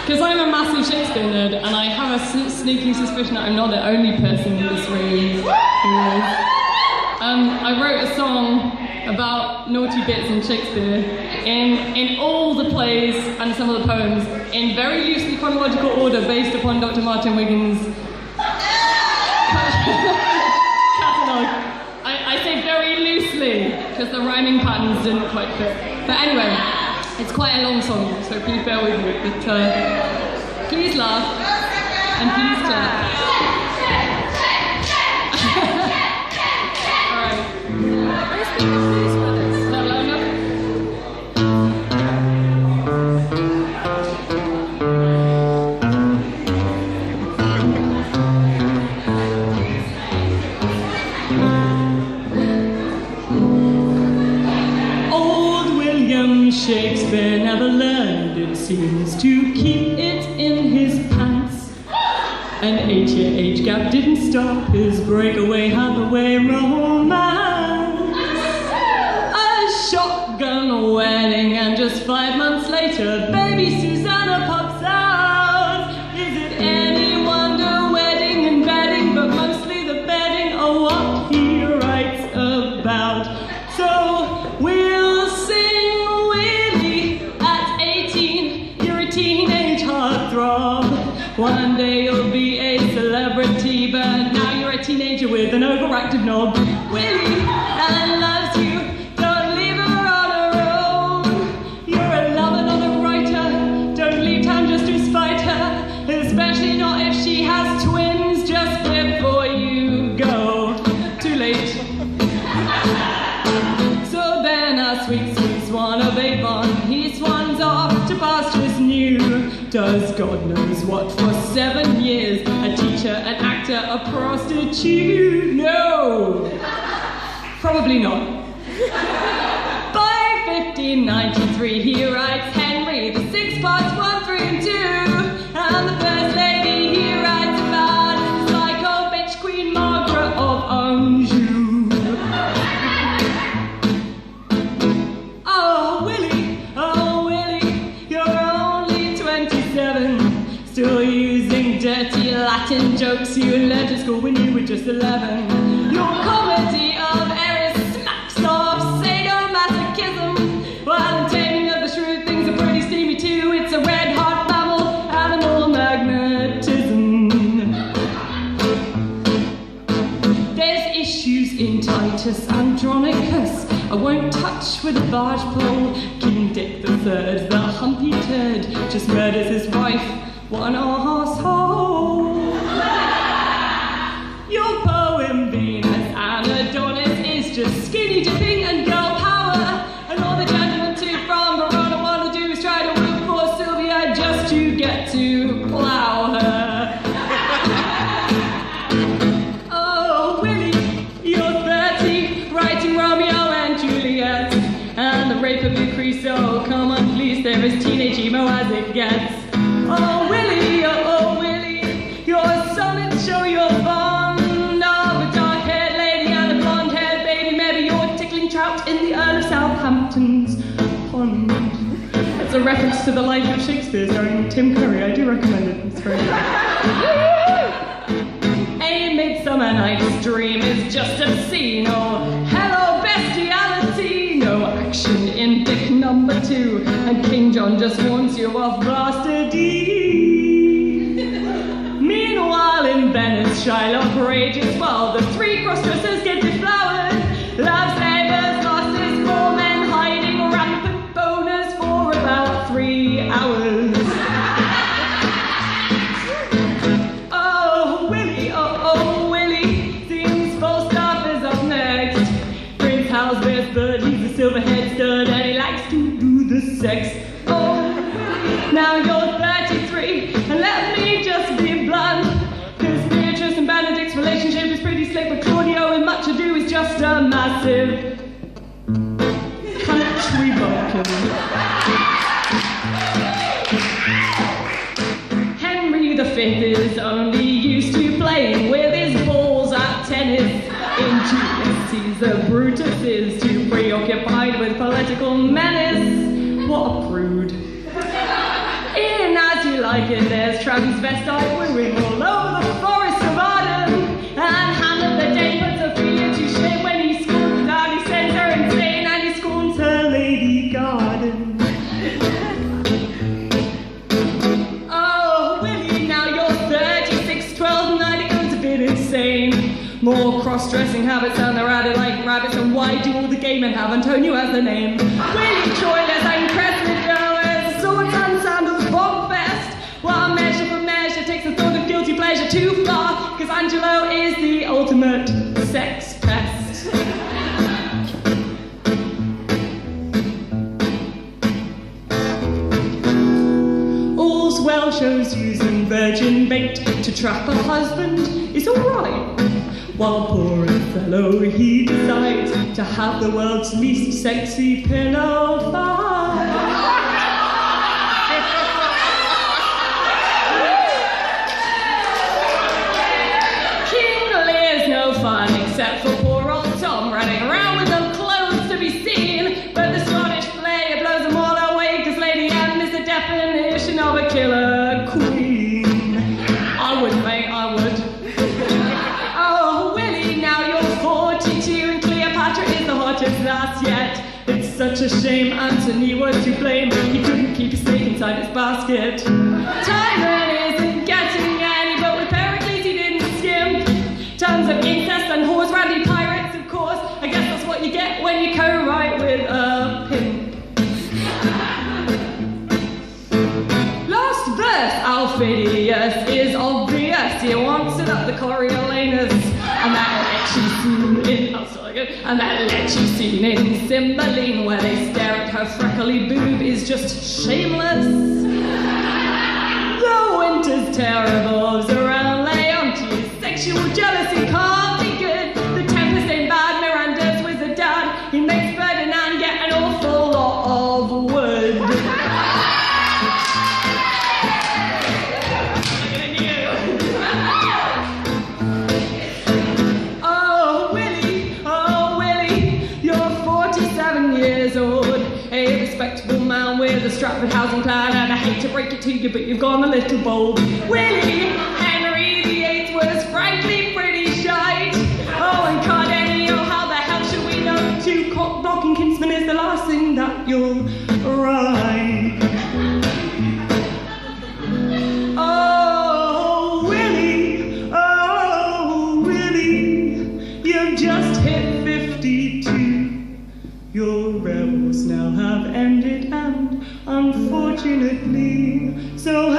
Because I'm a massive Shakespeare nerd, and I have a sneaky suspicion that I'm not the only person in this room who is. I wrote a song about naughty bits in Shakespeare in all the plays and some of the poems in very loosely chronological order based upon Dr. Martin Wiggins' catalogue. I say very loosely because the rhyming patterns didn't quite fit. But anyway, it's quite a long song, so please bear with me. But please laugh and please clap. Shakespeare never learned, it seems, to keep it in his pants. An 8-year age gap didn't stop his breakaway Hathaway romance. A shotgun wedding, and just 5 months later, baby Susanna pops out. Is it any wonder wedding and bedding, but mostly the bedding are what he writes about. So we'll sing teenage heartthrob. One day you'll be a celebrity, but now you're a teenager with an overactive knob. Willie, Ellen loves you, don't leave her on her own. You're a lover, not a writer, don't leave town just to spite her, especially not if she has twins just before you go. Too late. So then our sweet, sweet swan of Avon, he swans off to pastures new. Does God knows what for 7 years, a teacher, an actor, a prostitute? No! Probably not. By 1593 he writes Henry, the 6 parts 1, 3 and 2, and the first lady he writes about is the psycho bitch Queen Margaret of Anjou. Still using dirty Latin jokes you learned at school when you were just 11. Your comedy of errors smacks of sadomasochism, while the taming of the shrew things are pretty steamy too. It's a red-hot mammal, animal magnetism. There's issues in Titus Andronicus I won't touch with a barge pole. King Dick III, the humpy turd, just murders his wife. One asshole. Your poem Venus and Adonis is just skinny dipping and girl power, and all the gentlemen too from Verona want to do is try to root for Sylvia just to get to plow her. Oh Willie, you're 30, writing Romeo and Juliet, and the rape of Lucrece. Oh come on please, they're as teenage emo as it gets. Oh Willie, your sonnets show you're fond of a dark-haired lady and a blonde-haired baby. Maybe you're tickling trout in the Earl of Southampton's pond. It's a reference to the life of Shakespeare starring Tim Curry. I do recommend it, it's very good. A Midsummer Night's Dream is just obscene. Oh, hello bestiality, no action in Dick number 2, and King John just warns you of bastardy. Meanwhile in Venice, Shylock rages while the 3 cross-dressers get deflowered. Lifesavers lost his 4 men hiding rampant boners for about 3 hours. Oh Willie, seems Falstaff is up next. Prince Halsber's bird, he's a silverhead stud and he likes to do the sex. Oh Willie, now you're 33, and let me just be blunt, cause Beatrice and Benedict's relationship is pretty slick, but Claudio in Much Ado is just a massive country bumpkin. Henry V is only used to playing with his balls at tennis. In Julius Caesar, Brutus is too preoccupied with political menace. What a prude. In As You Like and there's transvestite wooing all over the forest of Arden. And Hamlet the Dane puts Ophelia to shame when he scorns the dog, he sends her insane, and he scorns her lady garden. Oh, Willie, now you're 36, 12, 9, it goes a bit insane. More cross-dressing habits and they're added like rabbits, and why do all the gay men have Antonio as the name? Willie Troilus and Crescent Goers, swords and sandals, bomb fest. Well, measure for measure takes the thought of guilty pleasure too far, because Angelo is the ultimate sex pest. All's well shows using virgin bait to trap a husband is alright, while poor Othello he decides to have the world's least sexy pillow fight. King Lear's no fun except for poor old Tom running around with no clothes to be seen, but the Scottish player blows them all away because Lady M is the definition of a killer queen. I would, mate, I would. Oh, Willie, now you're 42 and Cleopatra is the hottest lass yet. It's such a shame Antony was to blame. He couldn't keep his snake inside his basket. Timon isn't getting any, but with Pericles he didn't skimp. Tons of incest and horse randy pirates, of course. I guess that's what you get when you co-write with a pimp. Last verse, Aufidius is obvious. He wants it up the Coriolanus, and that lechy scene in Cymbeline where they stare at her freckly boob is just shameless. The winter's terror revolves around Leontes. Sexual jealousy can't be good. The Tempest ain't bad, Miranda's with the dad. He makes Ferdinand get an awful lot of wood. Respectable man with a Stratford housing plan, and I hate to break it to you, but you've gone a little bold. Willie, Henry VIII was frankly pretty shite. Oh, and Cardenio, how the hell should we know? Two cock-blocking kinsmen is the last thing that you'll write. Oh, Willie, you've just hit 52. Your rebels now have ended, and unfortunately, so